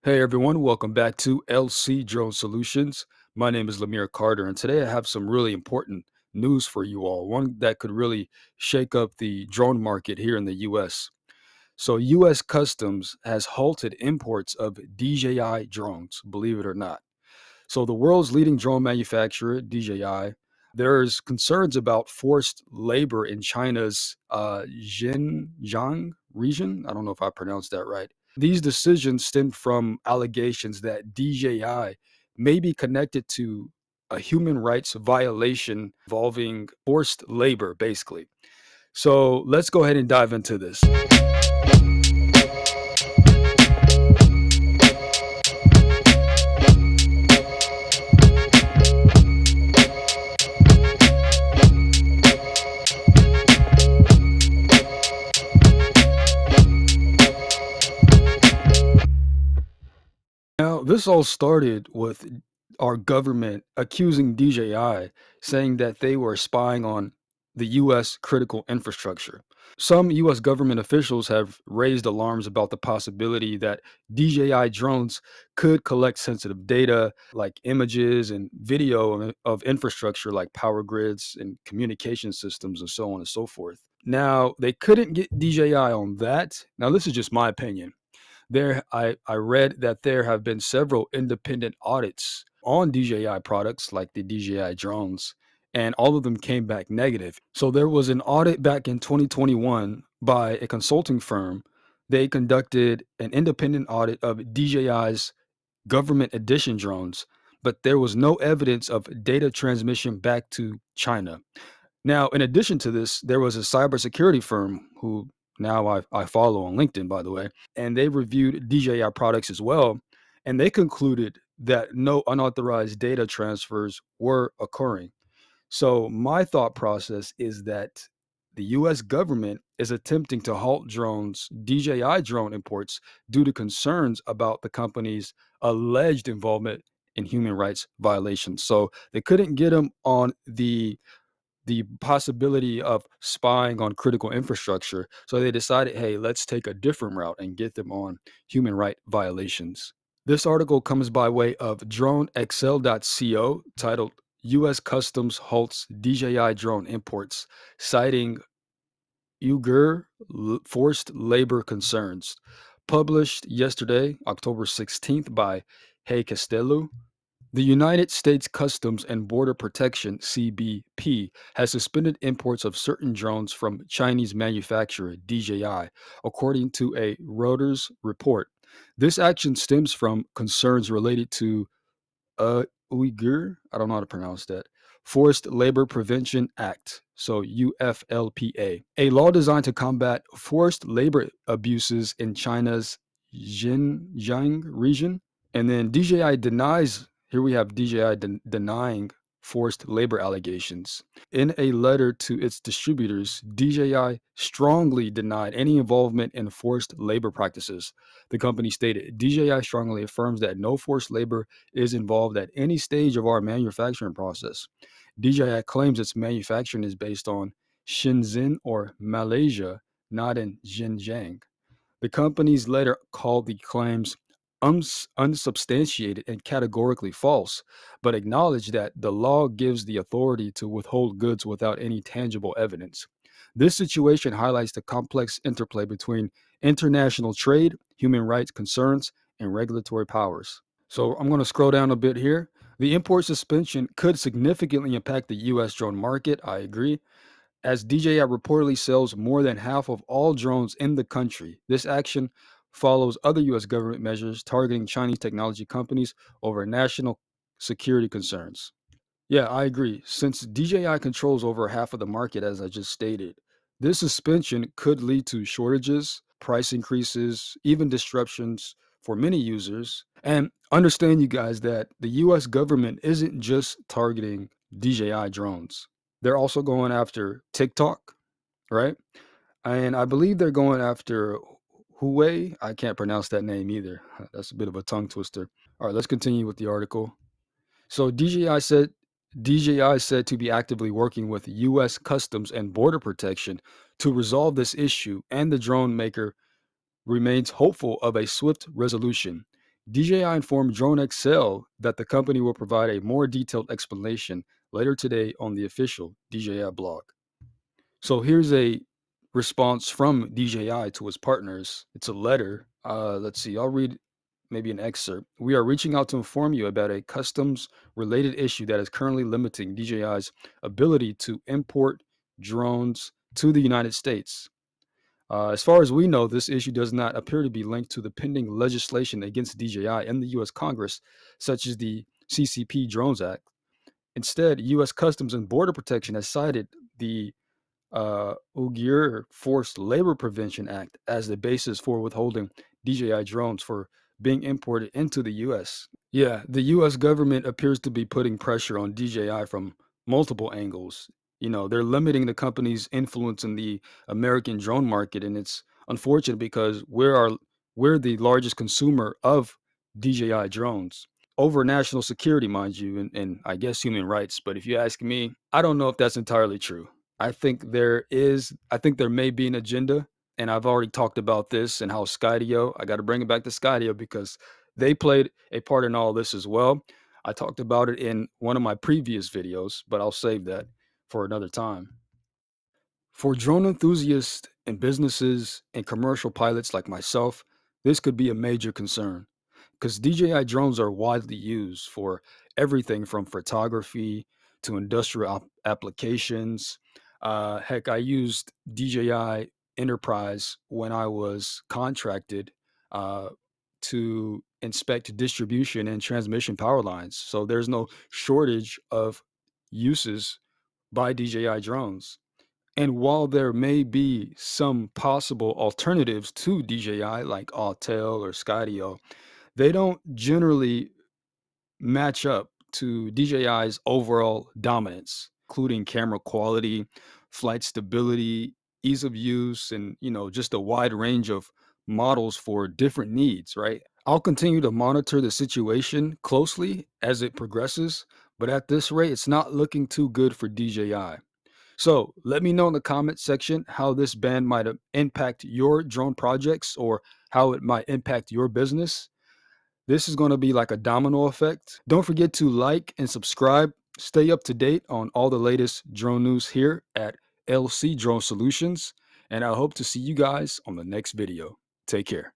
Hey everyone, welcome back to LC Drone Solutions. My name is Lamir Carter, and today I have some really important news for you all, one that could really shake up the drone market here in the US. So, US Customs has halted imports of DJI drones, believe it or not. So the world's leading drone manufacturer, DJI, there's concerns about forced labor in China's Xinjiang region. I don't know if I pronounced that right. These decisions stem from allegations that DJI may be connected to a human rights violation involving forced labor, basically. So let's go ahead and dive into this. Now, this all started with our government accusing DJI, saying that they were spying on the US critical infrastructure. Some US government officials have raised alarms about the possibility that DJI drones could collect sensitive data like images and video of infrastructure like power grids and communication systems and so on and so forth. Now, they couldn't get DJI on that. Now, this is just my opinion. I read that there have been several independent audits on DJI products like the DJI drones, and all of them came back negative. So there was an audit back in 2021 by a consulting firm. They conducted an independent audit of DJI's government edition drones, but there was no evidence of data transmission back to China. Now, in addition to this, there was a cybersecurity firm who now I follow on LinkedIn, by the way, and they reviewed DJI products as well. And they concluded that no unauthorized data transfers were occurring. So, my thought process is that the US government is attempting to halt DJI drone imports, due to concerns about the company's alleged involvement in human rights violations. So, they couldn't get them on the possibility of spying on critical infrastructure. So they decided, hey, let's take a different route and get them on human right violations. This article comes by way of droneXL.co, titled US Customs Halts DJI Drone Imports, citing forced labor concerns. Published yesterday, October 16th, by Hey Castello. The United States Customs and Border Protection (CBP) has suspended imports of certain drones from Chinese manufacturer DJI, according to a Reuters report. This action stems from concerns related to Uyghur, I don't know how to pronounce that, Forced Labor Prevention Act, so UFLPA, a law designed to combat forced labor abuses in China's Xinjiang region. And then DJI denies, here we have DJI denying forced labor allegations. In a letter to its distributors, DJI strongly denied any involvement in forced labor practices. The company stated, DJI strongly affirms that no forced labor is involved at any stage of our manufacturing process. DJI claims its manufacturing is based on Shenzhen or Malaysia, not in Xinjiang. The company's letter called the claims unsubstantiated and categorically false, but acknowledged that the law gives the authority to withhold goods without any tangible evidence. This situation highlights the complex interplay between international trade, human rights concerns, and regulatory powers. So I'm going to scroll down a bit here. The import suspension could significantly impact the US drone market. I agree, as DJI reportedly sells more than half of all drones in the country. This action follows other US government measures targeting Chinese technology companies over national security concerns. Yeah, I agree. Since DJI controls over half of the market, as I just stated, this suspension could lead to shortages, price increases, even disruptions for many users. And understand, you guys, that the US government isn't just targeting DJI drones. They're also going after TikTok, right? And I believe they're going after Huawei. I can't pronounce that name either. That's a bit of a tongue twister. All right, let's continue with the article. So DJI said to be actively working with US Customs and Border Protection to resolve this issue, and the drone maker remains hopeful of a swift resolution. DJI informed Drone XL that the company will provide a more detailed explanation later today on the official DJI blog. So here's a response from DJI to its partners. It's a letter. Let's see, I'll read maybe an excerpt. We are reaching out to inform you about a customs related issue that is currently limiting DJI's ability to import drones to the United States. As far as we know, this issue does not appear to be linked to the pending legislation against DJI in the U.S. Congress, such as the CCP Drones Act. Instead, U.S. Customs and Border Protection has cited the Uyghur Forced Labor Prevention Act as the basis for withholding DJI drones for being imported into the US. Yeah, the US government appears to be putting pressure on DJI from multiple angles. They're limiting the company's influence in the American drone market, and it's unfortunate because we're the largest consumer of DJI drones over national security, mind you, and I guess human rights. But if you ask me, I don't know if that's entirely true. I think there may be an agenda, and I've already talked about this and how Skydio, I got to bring it back to Skydio because they played a part in all this as well. I talked about it in one of my previous videos, but I'll save that for another time. For drone enthusiasts and businesses and commercial pilots like myself, this could be a major concern because DJI drones are widely used for everything from photography to industrial applications. Heck, I used DJI Enterprise when I was contracted uh, to inspect distribution and transmission power lines. So there's no shortage of uses by DJI drones. And while there may be some possible alternatives to DJI like Autel or Skydio, they don't generally match up to DJI's overall dominance, including camera quality, flight stability, ease of use, and just a wide range of models for different needs, right? I'll continue to monitor the situation closely as it progresses, but at this rate, it's not looking too good for DJI. So let me know in the comment section how this ban might impact your drone projects or how it might impact your business. This is going to be like a domino effect. Don't forget to like and subscribe. Stay up to date on all the latest drone news here at LC Drone Solutions. And I hope to see you guys on the next video. Take care.